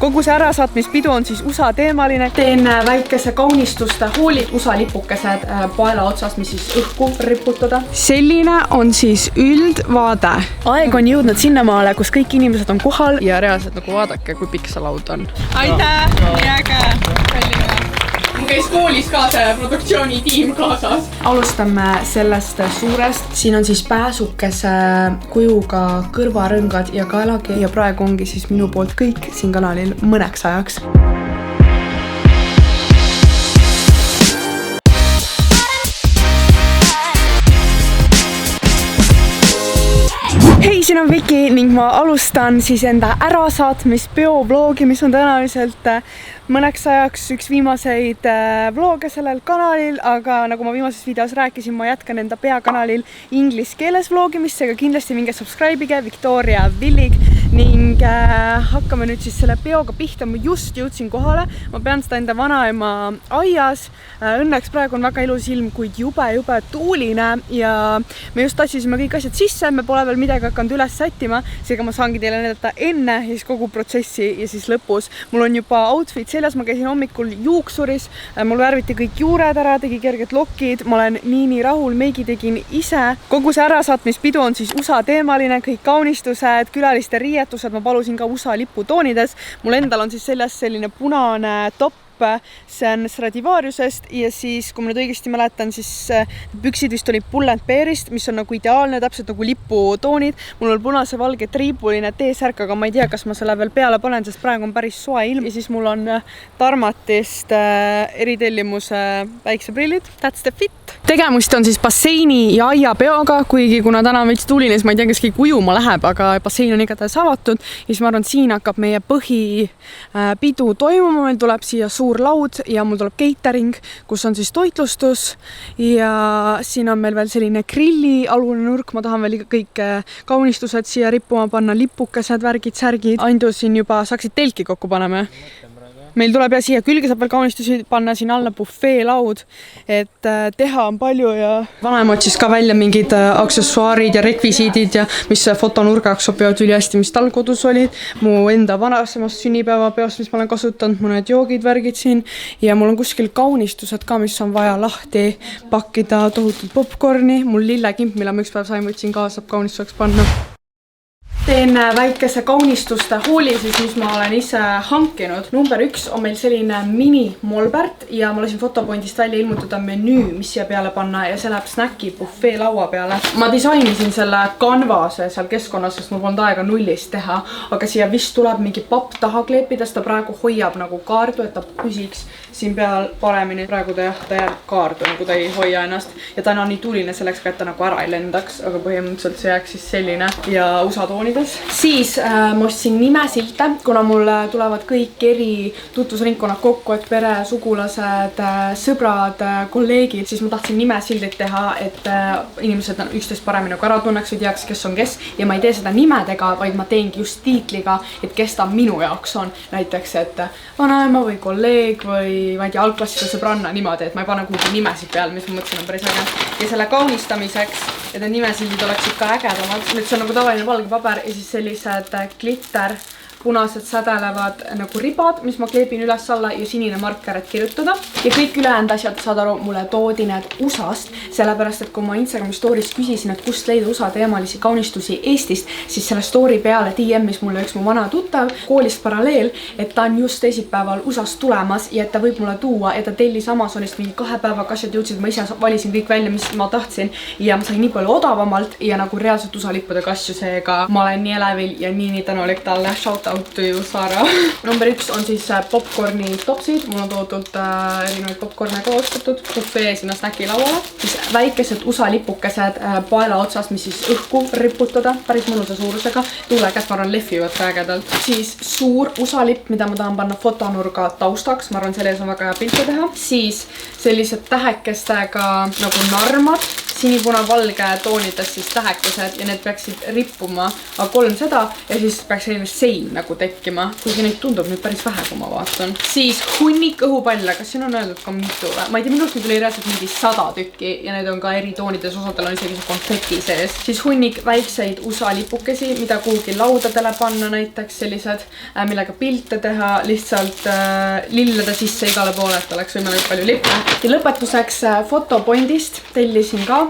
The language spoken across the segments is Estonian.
kogu see ärasaatmispidu on siis USA teemaline. Teen väikese kaunistuste hoolid, USA lipukesed paela otsas, mis siis õhku riputada. Selline on siis üldvaade. Aeg on jõudnud sinnamaale, kus kõik inimesed on kohal ja reaalselt nagu vaadake, kui pikk see laud on. Aitäh! Nii äge! Mul käis koolis ka see produktsioonitiim kaasas. Alustame sellest suurest. Siin on siis pääsukese kujuga kõrvarõngad ja kaelagi. Ja praegu ongi siis minu poolt kõik siin kanalil mõneks ajaks. Hei, siin on Viki ning ma alustan siis enda ärasaatmispeo vlogi, mis on tõenäoliselt mõneks ajaks üks viimaseid vloge sellel kanalil, aga nagu ma viimases videos rääkisin, ma jätkan enda peakanalil inglise keeles vlogimist, seega kindlasti minge subscribe'ige Victoria Villig ning hakkame nüüd siis selle peoga pihta. Ma just jõudsin kohale, ma pean seda enda vanaema aias. Õnneks praegu on väga ilus ilm, kuid jube tuuline ja me just tassisime kõik asjad sisse, me pole veel midagi hakanud üles sättima, seega ma saangi teile näidata enne ja siis kogu protsessi ja siis lõpus. Mul on juba outfit seljas, ma käisin hommikul juuksuris, mul värviti kõik juured ära, tegi kerged lokid, ma olen nii rahul, meigi tegin ise. Kogu see ärasaatmispidu on siis USA teemaline, kõik kaunistused, külaliste riietused, ma palusin ka USA liputoonides. Mul endal on siis seljas selline punane topp, see on Stradivariusest ja siis, kui ma nüüd õigesti mäletan, siis püksid vist oli Pull & Bearist, mis on nagu ideaalne, täpselt nagu liputoonid. Mul on punase valge triibuline T-särk, aga ma ei tea, kas ma selle veel peale panen, sest praegu on päris soe ilm. Ja siis mul on Tarmatist eritellimuse väikseprillid. That's the fit. Tegemist on siis basseini ja aia peoga, kuigi kuna täna on veits tuuline, siis ma ei tea, kas kõik ujuma läheb, aga bassein on igatahes avatud. Ja siis ma arvan, siin hakkab meie põhipidu toimuma, meil tuleb siia suur laud ja mul tuleb catering, kus on siis toitlustus ja siin on meil veel selline grilli alune nurk, ma tahan veel kõik kaunistused siia rippuma panna, lipukesed, värgid, särgid. Andu siin juba saaksid telki kokku paneme. Meil tuleb ja siia külge saab veel kaunistusi panna, siin alla bufeelaud, et teha on palju ja vanaema otsis ka välja mingid aksessuaarid ja rekvisiidid ja mis fotonurgaks sobivad ülihästi, mis tal kodus olid. Mu enda vanasemast sünnipäevapeost, mis ma olen kasutanud, mõned joogid, värgid siin ja mul on kuskil kaunistused ka, mis on vaja lahti pakkida, tohutult popcorni. Mul lillekimp, mille ma üks päev sain, võtsin ka, saab kaunistuseks panna. Teen väikese kaunistuste hooli, siis mis ma olen ise hankinud. Number 1 on meil selline mini molbert ja ma lasin fotopointist välja ilmutada menüü, mis siia peale panna ja see läheb snäki bufee laua peale. Ma disainisin selle kanvase seal keskkonnas, sest mul polnud aega nullist teha, aga siia vist tuleb mingi papp taha kleepida, sest ta praegu hoiab nagu kaardu, et ta püsiks siin peal paremini. Praegu ta jääb kaardu, nagu ta ei hoia ennast ja ta on nii tuuline selleks, et ta nagu ära ei lendaks, aga põhimõtteliselt see jääks siis selline ja USA toonides. Siis ma ostsin nimesilte, kuna mul tulevad kõik eri tutvusringkonnad kokku, et pere, sugulased, sõbrad, kolleegid, siis ma tahtsin nimesildid teha, et inimesed üksteist paremini nagu ära tunneks või teaks, kes on kes ja ma ei tee seda nimedega, vaid ma teengi just tiitliga, et kes ta minu jaoks on. Näiteks, et vanaema või kolleeg või ma ei tea, algklasside sõbranna niimoodi, et ma ei pane kuhugi nimesid peal, mis ma mõtlesin on päris äge. Ja selle kaunistamiseks, et need nimesildid oleksid ka ägedamad. Nüüd see on nagu tavaline valge paber ja siis sellised glitter punased sädelevad nagu ribad, mis ma kleepin üles alla ja sinine marker, et kirjutada. Ja kõik ülejäänud asjad, saad aru, mulle toodi need USA-st, sellepärast, et kui ma Instagrami stories küsisin, et kust leida USA teemalisi kaunistusi Eestist, siis selle story peale DM-is mulle üks mu vana tuttav koolist paralleel, et ta on just teisipäeval USA-st tulemas ja et ta võib mulle tuua ja ta tellis Amazonist mingi 2 päevaga asjad jõudsid, ma ise valisin kõik välja, mis ma tahtsin ja ma sain nii palju odavamalt ja nagu reaalselt USA lippudega asju, seega ma olen nii elevil ja nii tänulik talle. Shout out to you, Sara. Number 1 on siis popcorni topsid, mul on toodult erinevaid popcorne ka ostetud, bufee sinna snäki lauale. Siis väikesed USA lipukesed paela otsas, mis siis õhku riputada, päris mõnusa suurusega. Tuule käest, ma arvan, lehvivad ka ägedalt. Siis suur USA lipp, mida ma tahan panna fotonurga taustaks, ma arvan, selles on väga hea pilte teha. Siis sellised tähekestega nagu narmad, sinipuna-valge toonides siis tähekesed ja need peaksid rippuma A3 seda ja siis peaks selline sein nagu tekkima, kuigi neid tundub nüüd päris vähe, kui ma vaatan. Siis hunnik õhupalle, kas siin on öeldud ka mitu või? Ma ei tea, minust nüüd oli reaalselt mingi 100 tükki ja need on ka eri toonides, osadel on isegi see konfeti sees. Siis hunnik väikseid USA lipukesi, mida kuhugi laudadele panna näiteks sellised, millega pilte teha, lihtsalt lillede sisse igale poole, et oleks võimalik palju lippe. Ja lõpetuseks Fotopointist tellisin ka.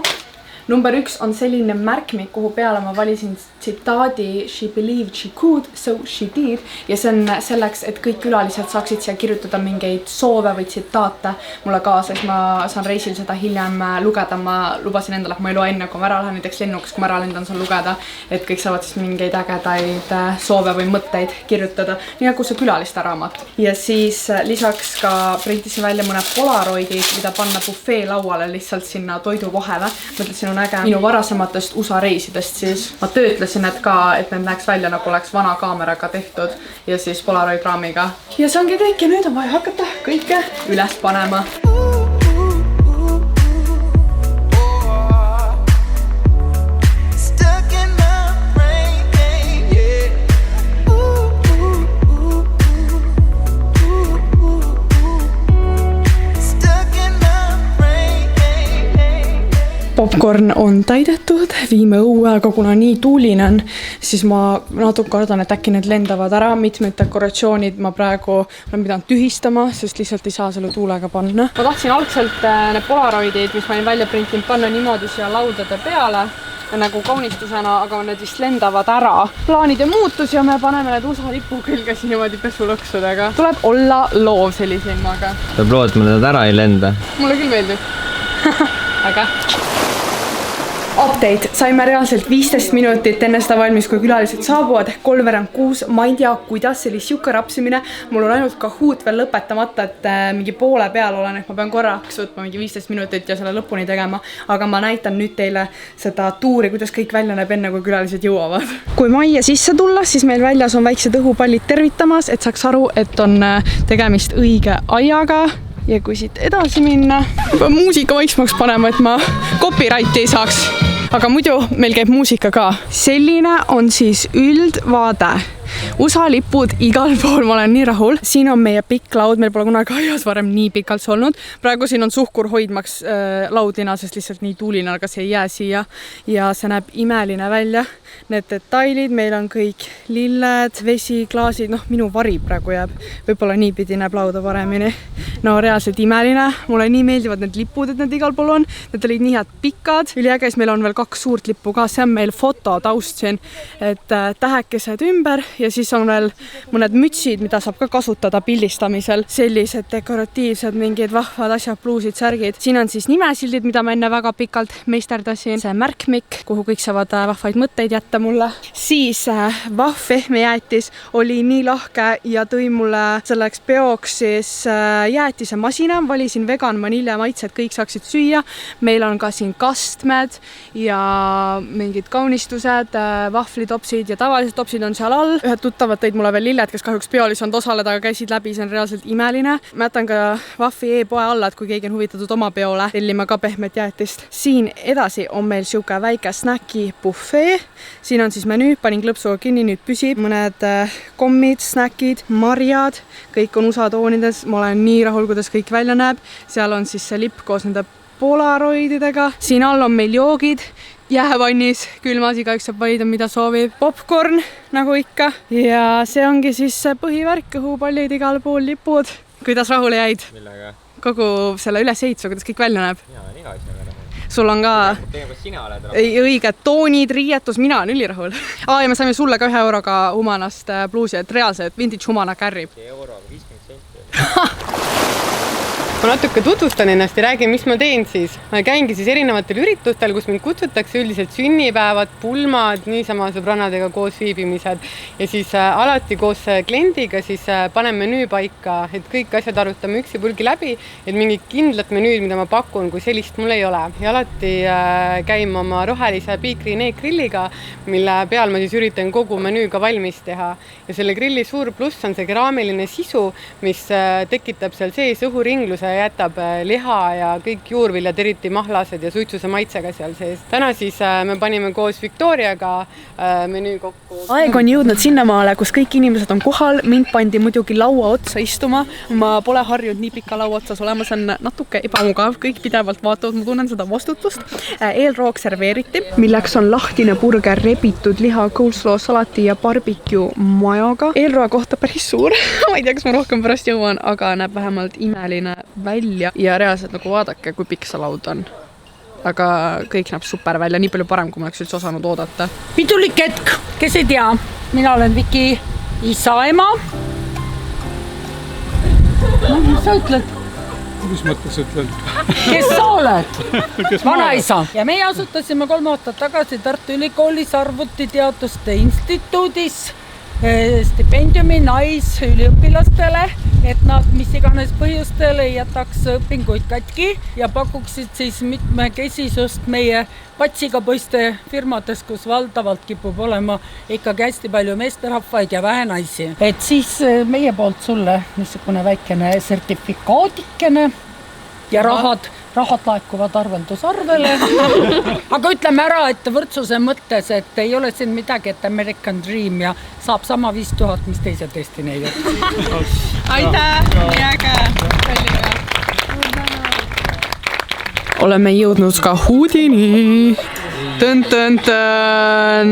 Number 1 on selline märkmik, kuhu peale ma valisin tsitaadi She believed she could, so she did. Ja see on selleks, et kõik külalised saaksid siia kirjutada mingeid soove või tsitaate mulle kaasa, siis ma saan reisil seda hiljem lugeda. Ma lubasin endale, et ma ei loe enne, kui ma ära lähen näiteks lennuks, kui ma ära lendan, saan lugeda, et kõik saavad siis mingeid ägedaid soove või mõtteid kirjutada. Nii nagu see külaliste raamat. Ja siis lisaks ka printisin välja mõned polaroidid, mida panna bufee lauale lihtsalt sinna toidu vahele. Mõtlesin, on äge minu varasematest USA reisidest, siis ma töötlesin need ka, et need näeks välja nagu oleks vana kaameraga tehtud ja siis Polaroid raamiga. Ja see ongi kõik ja nüüd on vaja hakata kõike üles panema. Popcorn on täidetud, viime õue, aga kuna nii tuuline on, siis ma natuke kardan, et äkki need lendavad ära. Mitmed dekoratsioonid ma praegu olen pidanud tühistama, sest lihtsalt ei saa selle tuulega panna. Ma tahtsin algselt need polaroidid, mis ma olin välja printinud, panna niimoodi siia laudade peale nagu kaunistusena, aga need vist lendavad ära. Plaanid ja muutus ja me paneme need USA lipu külge siin niimoodi pesulõksudega. Tuleb olla loov sellise ilmaga. Sa proovad, et need ära ei lenda? Mulle küll meeldib. Aga update. Saime reaalselt 15 minutit enne seda valmis, kui külalised saabuvad ehk 3:06. Ma ei tea, kuidas see oli siuke rapsimine. Mul on ainult Kahoot veel lõpetamata, et mingi poole peal olen, et ma pean korraks võtma mingi 15 minutit ja selle lõpuni tegema. Aga ma näitan nüüd teile seda tuuri, kuidas kõik välja näeb enne, kui külalised jõuavad. Kui majja sisse tulla, siis meil väljas on väiksed õhupallid tervitamas, et saaks aru, et on tegemist õige aiaga. Ja kui siit edasi minna, muusika vaiksemaks panema, et ma copyrighti ei saaks. Aga muidu meil käib muusika ka. Selline on siis üldvaade. USA lipud igal pool, ma olen nii rahul. Siin on meie pikk laud, meil pole kunagi aias varem nii pikalt olnud. Praegu siin on suhkur hoidmaks laudina, sest lihtsalt nii tuuline, aga see ei jää siia. Ja see näeb imeline välja. Need detailid, meil on kõik lilled, vesi, klaasid, minu vari praegu jääb. Võib-olla niipidi näeb lauda paremini. No reaalselt imeline. Mulle nii meeldivad need lipud, et need igal pool on. Need olid nii head pikad. Üliäges, meil on veel 2 suurt lippu ka. See on meil fototaust siin, et tähekesed ümber. Ja siis on veel mõned mütsid, mida saab ka kasutada pildistamisel. Sellised dekoratiivsed, mingid vahvad asjad, pluusid, särgid. Siin on siis nimesildid, mida ma enne väga pikalt meisterdasin. See märkmik, kuhu kõik saavad vahvaid mõtteid jätta mulle. Siis vahv pehmejäätis oli nii lahke ja tõi mulle selleks peoks siis jäätise masina. Valisin vegan vanilja maitsed, kõik saaksid süüa. Meil on ka siin kastmed ja mingid kaunistused, vahvlitopsid ja tavalised topsid on seal all. Ühed tuttavad tõid mulle veel lilled, kes kahjuks peol ei saanud osaleda, aga käisid läbi, see on reaalselt imeline. Ma jätan ka Vahvi e-poe alla, et kui keegi on huvitatud oma peole, tellima ka pehmet jäätist. Siin edasi on meil siuke väike snäki bufee. Siin on siis menüü, panin klõpsuga kinni, nüüd püsib. Mõned kommid, snäkid, marjad, kõik on USA toonides. Ma olen nii rahul, kuidas kõik välja näeb. Seal on siis see lipp koos nende polaroididega. Siin all on meil joogid. Jäävannis, külmas, igaüks saab valida, mida soovib. Popcorn, nagu ikka. Ja see ongi siis põhivärk, õhupallid, igal pool lipud. Kuidas rahule jäid? Millega? Kogu selle ülesehitusega, kuidas kõik välja näeb? Jaa, on iga asjaga rahul. Sul on ka sina oled rahul. Õiged toonid, riietus, mina olen ülirahul. Ja me saime sulle ka 1 euroga Humanast bluusi, et reaalselt vintage Humana kärrib. Euroga 50 senti. Ma natuke tutvustan ennast ja räägin, mis ma teen siis. Ma käingi siis erinevatel üritustel, kus mind kutsutakse üldiselt sünnipäevad, pulmad, niisama sõbrannadega koos viibimised. Ja siis alati koos kliendiga siis panen menüü paika, et kõik asjad arutame üksipulgi läbi, et mingi kindlat menüüd, mida ma pakun, kui sellist mul ei ole. Ja alati käin oma rohelise Big-Green grilliga, mille peal ma siis üritan kogu menüüga valmis teha. Ja selle grilli suur pluss on see keraamiline sisu, mis tekitab seal sees õhuringluse jätab liha ja kõik juurviljad, eriti mahlased ja suitsuse maitsega seal sees. Täna siis me panime koos Victoriaga menüü kokku. Aeg on jõudnud sinnamaale, kus kõik inimesed on kohal. Mind pandi muidugi laua otsa istuma. Ma pole harjunud nii pika laua otsas olema, see on natuke ebamugav. Kõik pidevalt vaatavad, ma tunnen seda vastutust. Eelroog serveeriti, milleks on lahtine burger, rebitud liha, coleslaw, salati ja barbecue majaga. Eelroa kohta päris suur. Ma ei tea, kas ma rohkem pärast jõuan, aga näeb vähemalt imeline välja ja reaalselt nagu vaadake, kui pikk see laud on. Aga kõik näeb super välja, nii palju parem, kui ma oleks üldse osanud oodata. Pidulik hetk, kes ei tea, mina olen Viki isa-ema. Mis sa ütled? Mis mõttes ütled? Kes sa oled? Vanaisa. Ja meie asutasime 3 aastat tagasi Tartu Ülikoolis arvutiteaduste instituudis stipendiumi naisüliõpilastele, et nad mis iganes põhjustel ei jätaks õpinguid katki ja pakuksid siis mitmekesisust meie patsiga poiste firmades, kus valdavalt kipub olema ikkagi hästi palju meesterahvaid ja vähe naisi. Et siis meie poolt sulle niisugune väikene sertifikaadikene ja rahad laekuvad arveldusarvele. Aga ütleme ära, et võrdsuse mõttes, et ei ole siin midagi, et American Dream ja saab sama 5000, mis teised Eesti neidjad. Aitäh! Jääge! Oleme jõudnud ka huudini. Tön-tön-tön!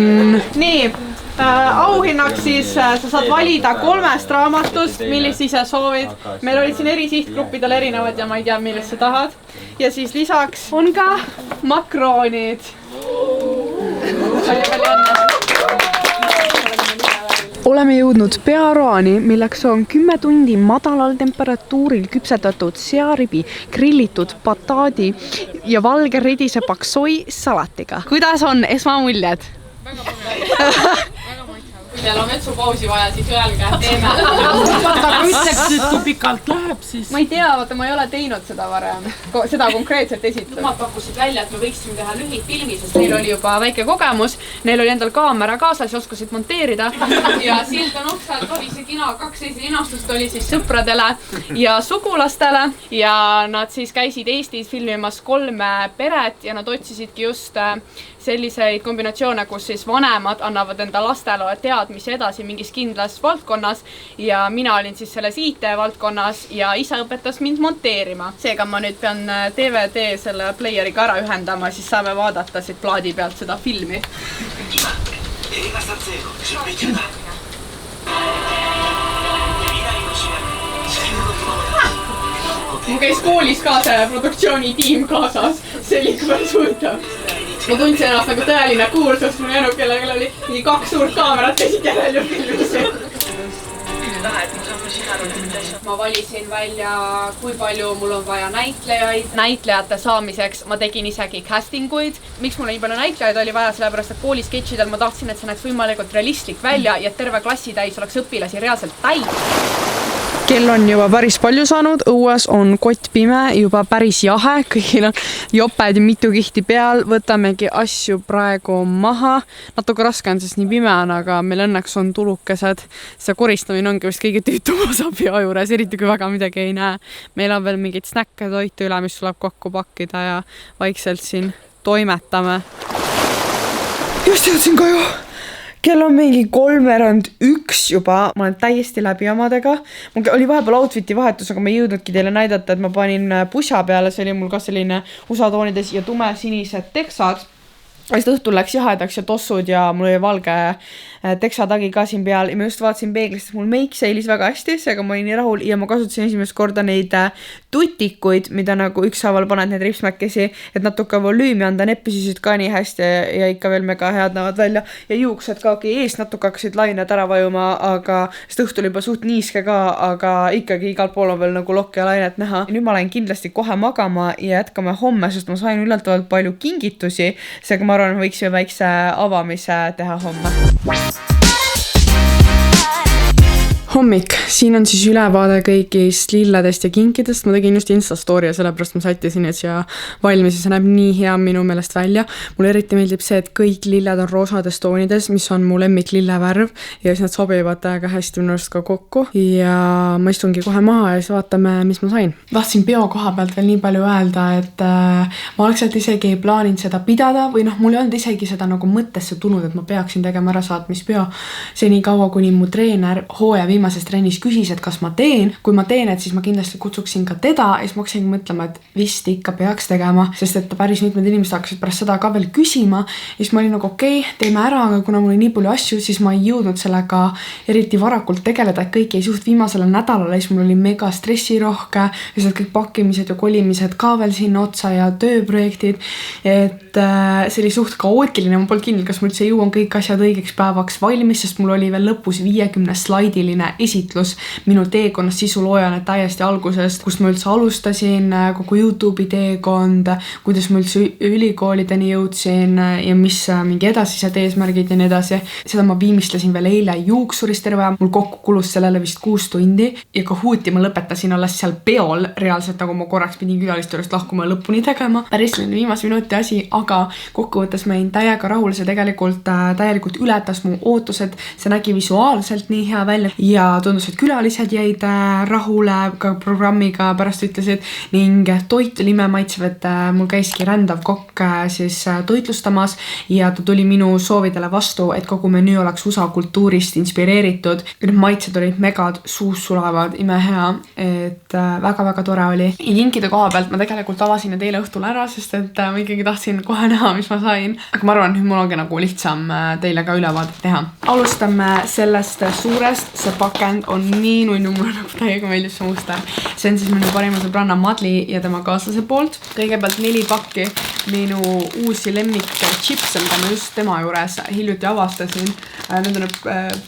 Nii, auhinnaks siis sa saad valida 3 raamatust, millist ise soovid. Meil olid siin eri sihtgruppidel erinevad ja ma ei tea, millest sa tahad. Ja siis lisaks on ka makroonid. Oleme jõudnud pearoani, milleks on 10 tundi madalal temperatuuril küpsetatud searibi, grillitud bataadi ja valge redise paksoi salatiga. Kuidas on esmamuljed? Kui teil on vetsupausi vaja, siis öelge, teeme. Aga ütleks, et kui pikalt läheb, siis... Ma ei tea, vaata, ma ei ole teinud seda varem. Seda konkreetselt esitled. Nemad pakkusid välja, et me võiksime teha lühitfilmi, sest neil oli juba väike kogemus. Neil oli endal kaamera kaasas ja oskasid monteerida. Ja silt on otsalt oli see kino, 2 linastust oli siis sõpradele ja sugulastele. Ja nad siis käisid Eestis filmimas 3 peret ja nad otsisidki just selliseid kombinatsioone, kus siis vanemad annavad enda lastele teadmisi edasi mingis kindlas valdkonnas ja mina olin siis selles IT-valdkonnas ja isa õpetas mind monteerima. Seega ma nüüd pean DVD selle playeriga ära ühendama, siis saame vaadata siit plaadi pealt seda filmi. Mul käis koolis ka see produktsioonitiim kaasas, see oli päris huvitav. Ma tundsin ennast nagu tõeline kuulsus, mul jänu, kellel oli nii 2 suurt kaamerat käisid järel ja filmisid. Ma valisin välja, kui palju mul on vaja näitlejaid. Näitlejate saamiseks ma tegin isegi castinguid. Miks mul nii palju näitlejaid oli vaja, sellepärast et kooli sketšidel ma tahtsin, et see näeks võimalikult realistlik välja ja terve klassi täis oleks õpilasi reaalselt täis. Kell on juba päris palju saanud, õues on kott pime, juba päris jahe, kõigil on joped mitu kihti peal, võtamegi asju praegu maha. Natuke raske on, sest nii pime on, aga meil õnneks on tulukesed. See koristamine ongi vist kõige tüütum osa pea juures, eriti kui väga midagi ei näe. Meil on veel mingid snäkke toitu üle, mis tuleb kokku pakkida ja vaikselt siin toimetame. Just jõudsin ka ju! Kell on mingi 3:01 juba, ma olen täiesti läbi omadega. Mul oli vahepeal outfiti vahetus, aga ma ei jõudnudki teile näidata, et ma panin pusa peale, see oli mul ka selline USA-toonides ja tume sinised teksad. Õhtul läks jahedaks ja tossud ja mul oli valge teksatagi ka siin peal ja ma just vaatasin peeglist, et mul meik seilis väga hästi, seega ma olin nii rahul ja ma kasutasin esimest korda neid tutikuid, mida nagu ükshaaval paned need ripsmäkkesi, et natuke volüümi anda, need püsisid ka nii hästi ja ikka veel mega head näevad välja ja juuksed ka eest natuke hakkasid lained ära vajuma, aga sest õhtul juba suht niiske ka, aga ikkagi igal pool on veel nagu lokk ja lainet näha. Ja nüüd ma lähen kindlasti kohe magama ja jätkame homme, sest ma sain üllatavalt palju kingitusi, seega ma arvan, võiksime väikse avamise teha homme. hommik, siin on siis ülevaade kõigist lilledest ja kinkidest. Ma tegin just Insta story ja sellepärast ma sättisin, et siia valmis ja see näeb nii hea minu meelest välja. Mulle eriti meeldib see, et kõik lilled on roosades toonides, mis on mu lemmik lillevärv ja siis nad sobivad täiega hästi minu arust ka kokku ja ma istungi kohe maha ja siis vaatame, mis ma sain. Tahtsin peo koha pealt veel nii palju öelda, et ma algselt isegi ei plaaninud seda pidada või mul ei olnud isegi seda nagu mõttesse tulnud, et ma peaksin tegema ärasaatmispeo. See nii kaua, kuni mu treener hooaja viimases trennis küsis, et kas ma teen. Kui ma teen, et siis ma kindlasti kutsuksin ka teda ja siis ma hakkasin mõtlema, et vist ikka peaks tegema, sest et päris mitmed inimesed hakkasid pärast seda ka veel küsima ja siis ma olin nagu okei, teeme ära, aga kuna mul oli nii palju asju, siis ma ei jõudnud sellega eriti varakult tegeleda, et kõik jäi suht viimasele nädalale, siis mul oli mega stressirohke ja seal kõik pakkimised ja kolimised ka veel sinna otsa ja tööprojektid, et see oli suht kaootiline, ma polnud kindel, kas ma üldse jõuan kõik asjad õigeks päevaks valmis, sest mul oli veel lõpus 50 slaidiline esitlus minu teekonnast sisuloojana täiesti algusest, kust ma üldse alustasin, kogu YouTube'i teekond, kuidas ma üldse ülikoolideni jõudsin ja mis mingi edasised eesmärgid ja nii edasi. Seda ma viimistlesin veel eile juuksuris terve aja, mul kokku kulus sellele vist 6 tundi ja Kahooti ma lõpetasin alles seal peol, reaalselt nagu ma korraks pidin külaliste juurest lahkuma ja lõpuni tegema. Päris viimase minuti asi, aga kokkuvõttes ma jäin täiega rahul, see täielikult ületas mu ootused, see nägi visuaalselt nii hea välja ja tundus, et külalised jäid rahule ka programmiga pärast ütlesid ning toit oli imemaitsev, et mul käiski rändav kokk siis toitlustamas ja ta tuli minu soovidele vastu, et kogu menüü oleks USA kultuurist inspireeritud. Need maitsed olid megad, suus sulavad, imehea, et väga-väga tore oli. Ja kinkide koha pealt ma tegelikult avasin need eile õhtul ära, sest et ma ikkagi tahtsin kohe näha, mis ma sain. Aga ma arvan, et mul ongi nagu lihtsam teile ka ülevaadet teha. Alustame sellest suurest, see pakend on nii nunnu, mulle nagu täiega meeldib see muster. See on siis minu parima sõbranna Madli ja tema kaaslase poolt. Kõigepealt 4 pakki minu uusi lemmik chipse, mida ma just tema juures hiljuti avastasin. Need on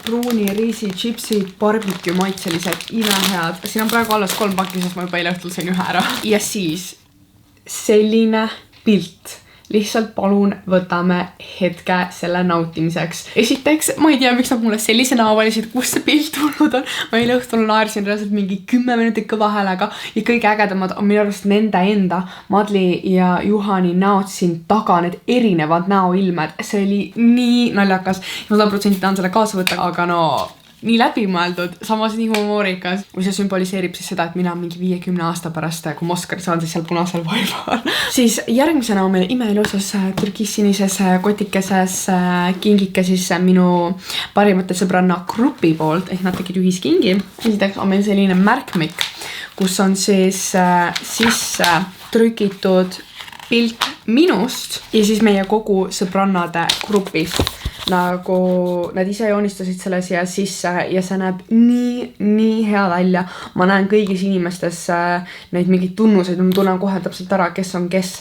pruuni riisi chipsid, barbecue maitselised, imehead. Siin on praegu alles 3 pakki, sest ma juba eile õhtul sain 1 ära. Ja siis selline pilt. Lihtsalt palun võtame hetke selle nautimiseks. Esiteks, ma ei tea, miks nad mulle sellise näo valisid, kus see pilt tulnud on. Ma eile õhtul naersin reaalselt mingi 10 minutit kõva häälega ja kõige ägedamad on minu arust nende enda Madli ja Juhani näod siin taga, need erinevad näoilmed. See oli nii naljakas. Ma 100% tahan selle kaasa võtta, aga nii läbimõeldud, samas nii humoorikas. Või see sümboliseerib siis seda, et mina mingi 50 aasta pärast, kui ma Oskar saan siis seal punasel vaival. Siis järgmisena on meil imeilusas türkissinises kotikeses kingike siis minu parimate sõbranna grupi poolt, ehk nad tegid ühiskingi. Esiteks on meil selline märkmik, kus on siis sisse trükitud pilt minust ja siis meie kogu sõbrannade grupist. Nagu nad ise joonistasid selle siia sisse ja see näeb nii hea välja. Ma näen kõigis inimestes neid mingeid tunnuseid, ma tunnen kohe täpselt ära, kes on kes.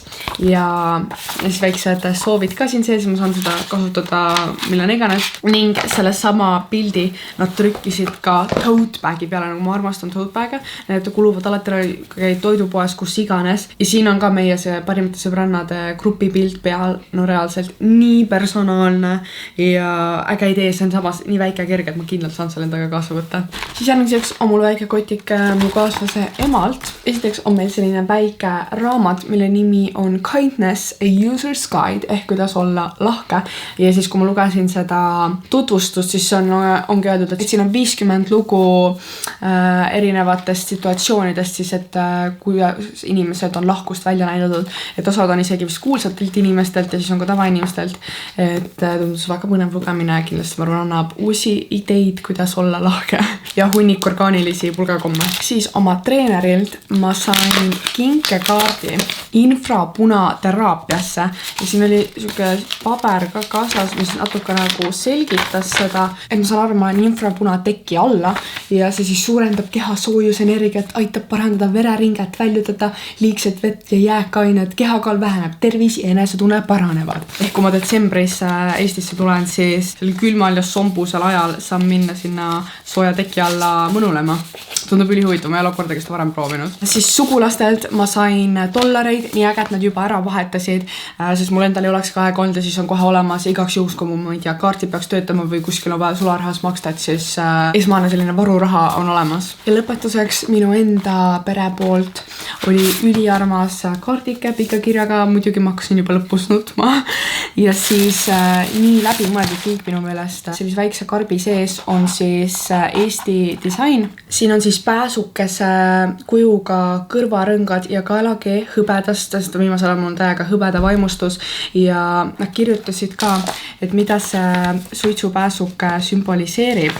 Ja siis väiksed soovid ka siin sees, ma saan seda kasutada millal iganes. Ning selle sama pildi nad trükkisid ka tote bagi peale, nagu ma armastan tote bag'e. Need kuluvad alati toidupoes, kus iganes. Ja siin on ka meie see parimate sõbrannade grupi pilt peal, no reaalselt nii personaalne ja äge idee, see on samas nii väike ja kerge, et ma kindlalt saan selle endaga kaasa võtta. Siis järgmiseks on mul väike kotik mu kaaslase emalt. Esiteks on meil selline väike raamat, mille nimi on Kindness, a User's Guide ehk kuidas olla lahke. Ja siis kui ma lugesin seda tutvustust, siis ongi öeldud, et siin on 50 lugu erinevatest situatsioonidest, siis et kui inimesed on lahkust välja näidatud, et osad on isegi vist kuulsatelt inimestelt ja siis on ka tavainimestelt, et tundus väga põnev lugemine, kindlasti ma arvan annab uusi ideid, kuidas olla lahke ja hunnik orgaanilisi pulgakomme. Siis oma treenerilt ma sain kinkekaardi infrapunateraapiasse ja siin oli siuke paber ka kaasas, mis natuke nagu selgitas seda, et ma saan aru, ma olen infrapunateki alla ja see siis suurendab keha soojusenergiat, aitab parandada vereringet, väljudada liigset vett ja jääkained, kehakaal väheneb, tervis ja enesetunne paranevad. Ehk kui ma detsembris Eestisse tulen, olen siis sel külmal ja sombusel ajal saan minna sinna sooja teki alla mõnulema. Tundub ülihuvitav, ma ei ole kordagi seda varem proovinud. Siis sugulastelt ma sain dollareid, nii äged nad juba ära vahetasid, sest mul endal ei oleks ka aega olnud ja siis on kohe olemas igaks juhuks, kui mu, ma ei tea, kaartid peaks töötama või kuskil on vaja sularahas maksta, et siis esmane selline varuraha on olemas. Ja lõpetuseks minu enda pere poolt oli üliarmas kaardike pika kirjaga, muidugi ma hakkasin juba lõpus nutma. Ja siis nii läbimõeldud kõik minu meelest. Sellise väikse karbi sees on siis Eesti disain. Siin on siis pääsukese kujuga kõrvarõngad ja kaelakee hõbedast, sest viimasel ajal mul on täiega hõbeda vaimustus ja nad kirjutasid ka, et mida see suitsupääsuke sümboliseerib.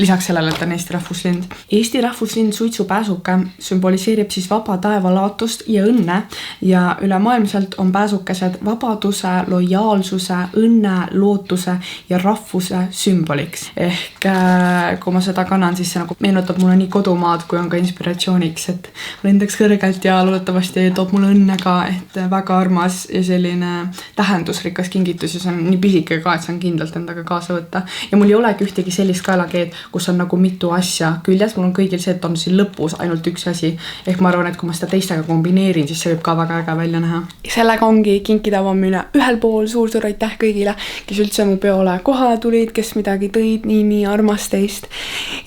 Lisaks sellele, et on Eesti rahvuslind. Eesti rahvuslind suitsupääsuke sümboliseerib siis vaba taeva laatust ja õnne ja ülemaailmselt on pääsukesed vabaduse, lojaalsuse, õnne, lootuse ja rahvuse sümboliks. Ehk kui ma seda kannan, siis see nagu meenutab mulle nii kodumaad, kui on ka inspiratsiooniks, et lendaks kõrgelt ja loodetavasti toob mulle õnne ka, et väga armas ja selline tähendusrikas kingitus ja see on nii pisike ka, et see on kindlalt endaga kaasa võtta. Ja mul ei olegi ühtegi sellist kaelakeed, kus on nagu mitu asja küljes. Mul on kõigil see, et on siin lõpus ainult üks asi. Ehk ma arvan, et kui ma seda teistega kombineerin, siis see võib ka väga äge välja näha. Sellega ongi kinkide avamine ühel pool. Suur aitäh kõigile, kes üldse mu peole kohale tulid, kes midagi tõid, nii armas teist.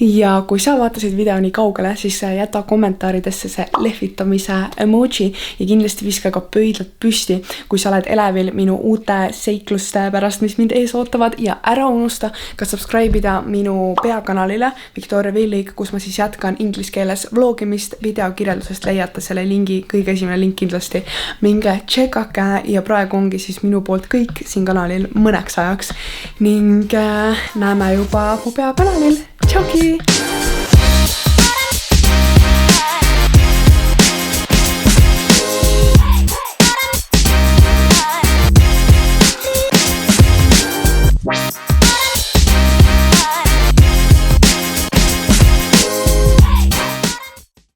Ja kui sa vaatasid video nii kaugele, siis jäta kommentaaridesse see lehvitamise emoji ja kindlasti viska ka pöidlad püsti, kui sa oled elevil minu uute seikluste pärast, mis mind ees ootavad ja ära unusta ka subscribe'ida minu peakanalile Victoria Villig, kus ma siis jätkan inglise keeles vlogimist. Videokirjeldusest leiate selle lingi, kõige esimene link kindlasti. Minge tšekake ja praegu ongi siis minu poolt kõik siin kanalil mõneks ajaks ning näeme juba mu peakanalil. Tšauki!